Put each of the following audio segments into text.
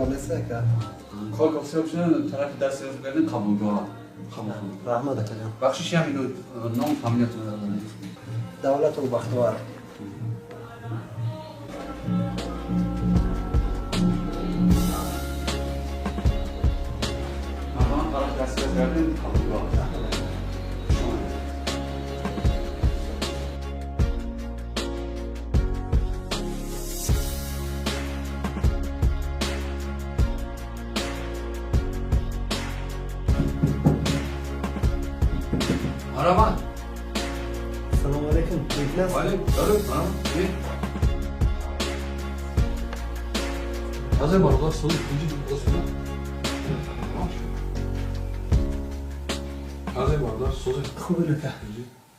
خالصه که کار گفته باشن طرف دست گردن قبولگاه رحمت کنم بخشش هم اینو نام فامیلیتون دارن دولت و بختوار مثلا طرف دست گردن قبولگاه مرحبا سلام علیکم نیکلاس ولی داره چی؟ از این بارگاه سوز کنجی دوست از این بارگاه سوز خوبی نکه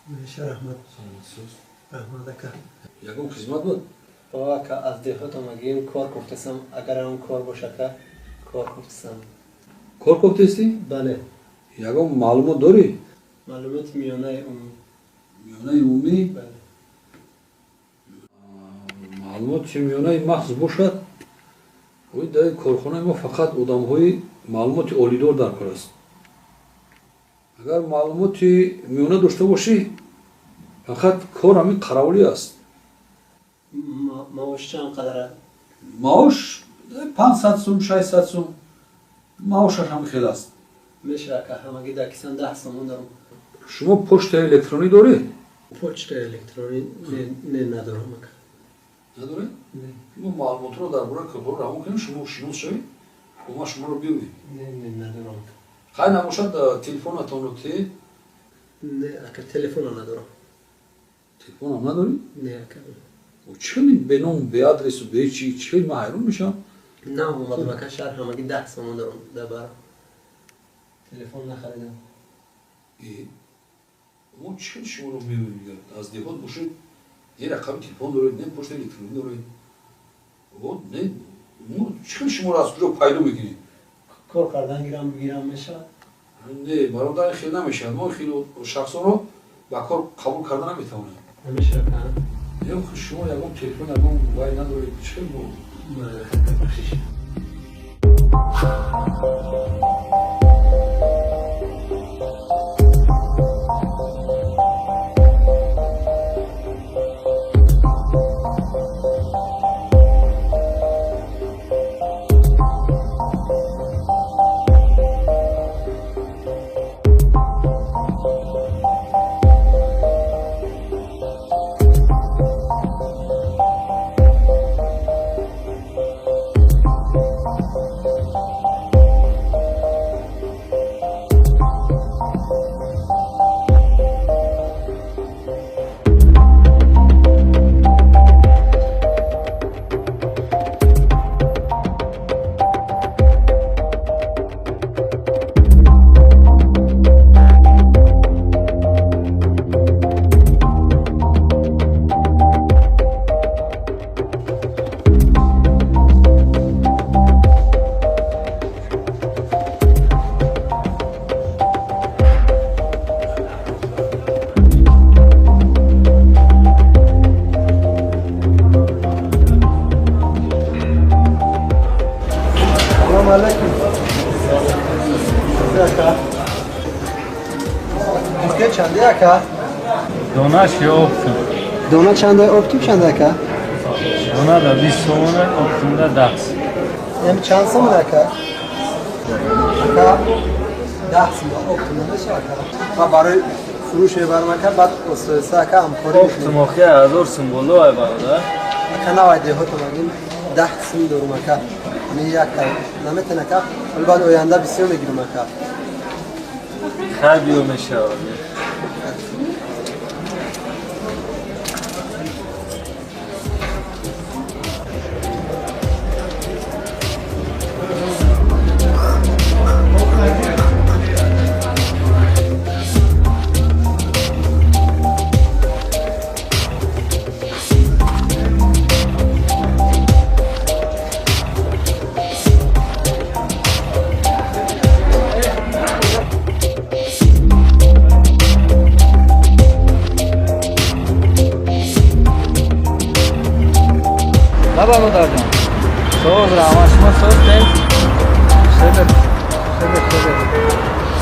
میشه رحمت رحمت که یکم خدمت بود بابا که از دیخوت آمگیم کار کفتسم اگر اون کار باشه که کار کفتسم کار کفتستی؟ بله یکم معلومات داری؟ معلومات میانه اون میانه عمومی؟ بله معلومات چه میانه محض باشد وی در کارخانه ما فقط آدم های معلومات اولیدار در کار است اگر معلومات میانه داشته باشی فقط کار همین قراولی است معاش چند قدره؟ معاش 500 سوم 600 سوم معاشش هم خیلی است میشه که همگی در کسان 10 سومون دارم شما پشت الکترونی داری؟ پوچت الکترونی نه ندارم نداره؟ شما معلومات رو درباره کاربار روان کنید شما شناس شوید و ما شما رو بیونیم نه ندارم خیلی نباشد تلفنتان رو تی نه اکر تلفن ندارم تلفن هم نداری؟ نه اکر و چلی به نام به آدرس و به چی چلی من حیران میشم نه اومدم اکر شهر همگی 10 سومون دارم در بر تلفن نخریدم ما چلی شما رو میونیم از دیوان باشید یه رقم تلفن دارید نه پشت الکترونی دارید و نه ما چلی شما رو از کجا پیدا میکنید کار کردن بگیرم میشه نه برادر خیلی نمیشه ما خیلی شخصا رو با کار قبول کردن نمیتونیم نمیشه کنم یا شما یکم تلفن یکم وای ندارید چه بود بخشش چنده اکا؟ دونش یا اپتون دونا چنده اپتیم چنده اکا؟ دونا دا 20 تومونه اپتون دا 10 ام چند سومون اکا؟ اکا 10 سومون اپتون نمیشه اکا و برای فروش برم اکا بعد استرسه اکا همکاری اپتون اخی 1000 سوم بولو های برادر اکا نوای دیه ها تو مگیم 10 سوم دارم اکا می یک تا نمیتون اکا ولی بعد آینده بسیار میگیرم اکا خیلی میشه برادر جان صبر شما صبر دیم شده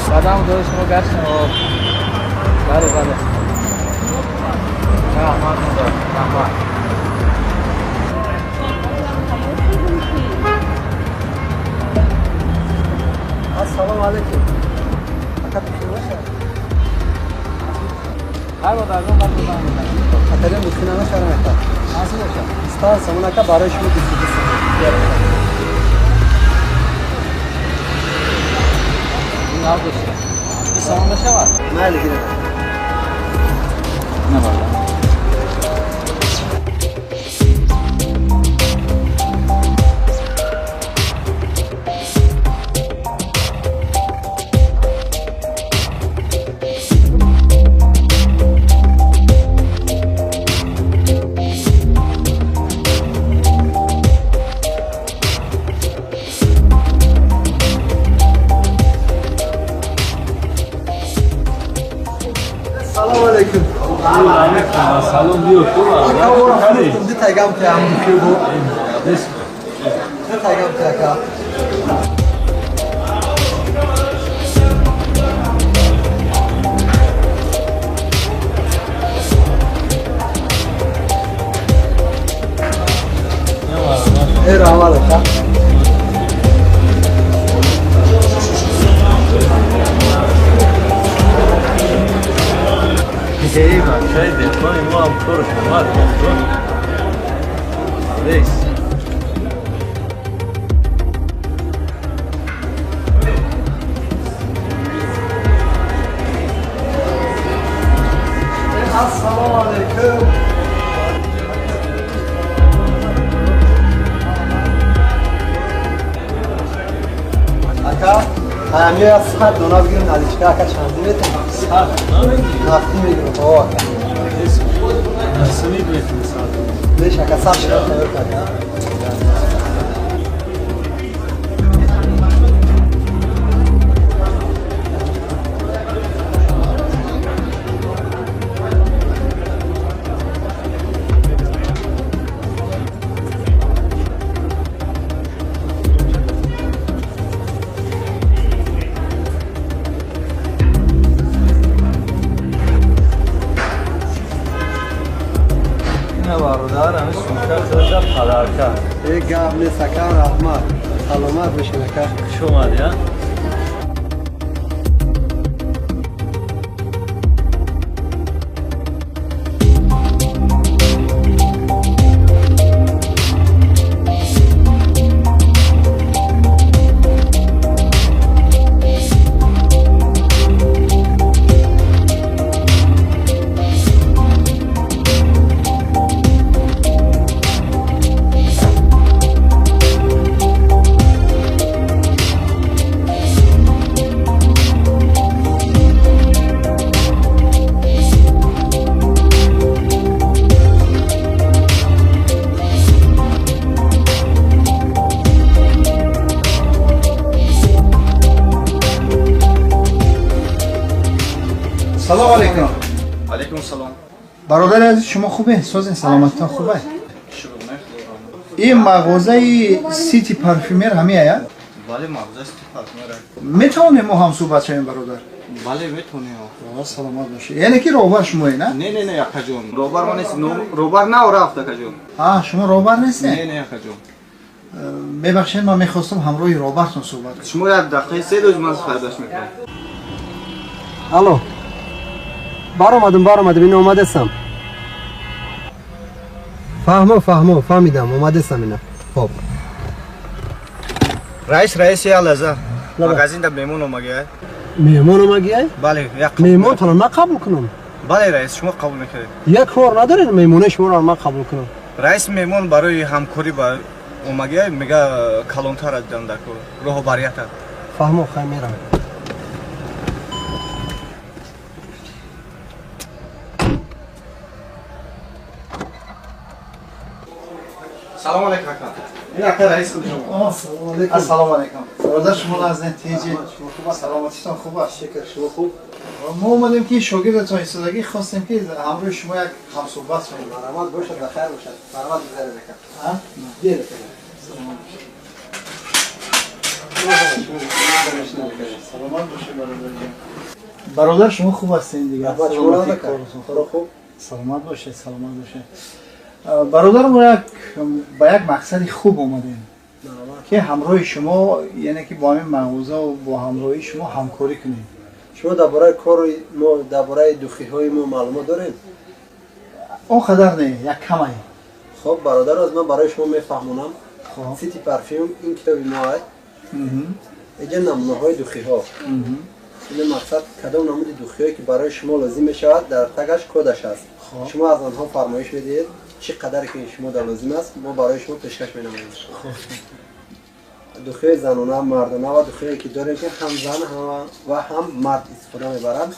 بعدم دوست شما گشتم بله رحمت السلام علیکم. اکا بخیر باشه. هر وقت از اون بعد بزنم خاطرم بخیر نشه رحمت. ناصر باشه استاد سمون اکا برای شما دیگه این آب داشته این سامان داشته بار نه لگیره نه بارد سلام علیکم. سلام دیو تو اکا ورا خودم دی تایگام که هم بخیر بود. دی تایگام که اکا. رحمت اکا. ایوه شاید دلخواه ما هم کارش اومد لیس السلام علیکم. اکا همی از سخت دونا بگیرم نلیشکه اکا چندی بیتیم نفتی میگیرم بابا اکا نفسونی بیتیم ساعت لیش اکا سب شده خبر کنیم برادرم سوکر داشت پدر کرد یک گابل سکر رحمت سلامت بشین اکا خوش اومدی ها سلام علیکم. علیکم سلام. برادر عزیز شما خوبه؟ سوزن سلامتتان خوبه؟ این مغازه سیتی پارفیومر همی آیا؟ بله مغازه سیتی پارفیومر. میتونیم ما هم صحبت شویم برادر؟ بله میتونیم. سلامت باشه. یعنی که روبر شما نه؟ نه یکا جون. روبر ما نیست. روبر نه و رفت یکا جون. شما روبر نیستی؟ نه یکا جون. ببخشید ما میخواستم همراه روبرتون صحبت کنم. شما یک دقیقه 3 روز من خریدش میکنم. الو بار اومدم این اومده سم فهمیدم اومده سم اینا خب رئیس یا لحظه مغازین در میمون اومگه میمون اومگه؟ بله یک میمون تو من قبول کنم بله رئیس شما قبول نکردید یک کار ندارید میمونه شما رو من قبول کنم رئیس میمون برای همکاری با اومگه میگه کلانتر از دندک رهبریت فهمو خیلی میرم سلام علیکم این اکا رئیس خود شما سلام علیکم السلام علیکم. برادر شما از نتیجه سلامتیتان خوبه؟ شکر شما خوب ما اومدیم که شاگردتون ایستادگی خواستیم که همراه شما یک هم صحبت کنیم. مرحمت باشه بخیر باشه مرحمت بخیر بکن ها دیره سلامت باشید برادر جان. برادر شما خوب هستین دیگه؟ رحمت شما را بکن. خدا خوب. سلامت باشید، سلامت باشید. برادر ما با یک مقصدی خوب اومدیم که همراه شما، یعنی که با همین مغازه و با همراهی شما همکاری کنیم. شما درباره کار ما، درباره دوخی‌های ما معلومات دارین؟ اونقدر نه، یک کمی. خب برادر از من برای شما میفهمونم. خب. سیتی پرفیوم این کتاب ما است. اینجا نمونه های دوخی ها. این مقصد کدام نمود دوخی هایی که برای شما لازم می شود در تگش کدش است. شما از آنها فرمایش میدید چه قدر که شما در لازم است ما برای شما پیشکش می نماییم. دوخی زنانه، مردانه و دوخی که داریم که هم زن و هم مرد استفاده میبرند.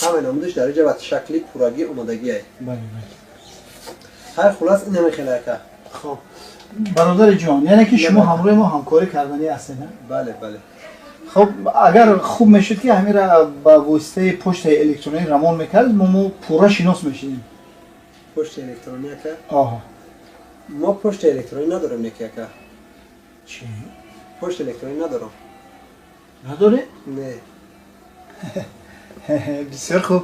همه نمودش در اینجا به شکلی پورگی اومدگی است. بله بله. هر خلاص این همه خیلی که. خب برادر جان، یعنی که شما همراه ما همکاری کردنی هستین؟ بله بله. خب اگر خوب میشد که همین را با واسطه پشت الکترونیک رمان میکرد ما پورا شناس میشیم. پشت الکترونیک که؟ آها. ما پشت الکترونیک نداریم نیکی که. چی؟ پشت الکترونیک ندارم. نداره؟ نه. بسیار خوب.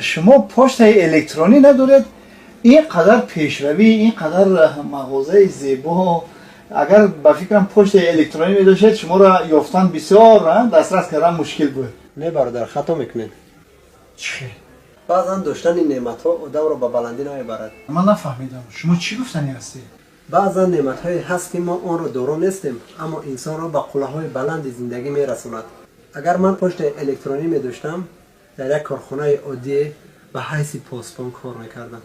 شما پشت الکترونیک ندارید؟ اینقدر پیشروی، اینقدر مغازه زیبا، اگر با فکرم پشت الکترونیک می داشتید شما را یافتن بسیار دسترس کردن مشکل بود. نه برادر خطا میکنید. چی؟ بعضا داشتن این نعمت ها آدم را به بلندی نمیبرد. من نفهمیدم. شما چی گفتنی هستی؟ بعضا نعمت هایی هست که ما آن را دارا نیستیم اما انسان را به قله های بلند زندگی میرساند. اگر من پشت الکترونیک می داشتم در یک کارخانه عادی به حیث پاسبان کار میکردم.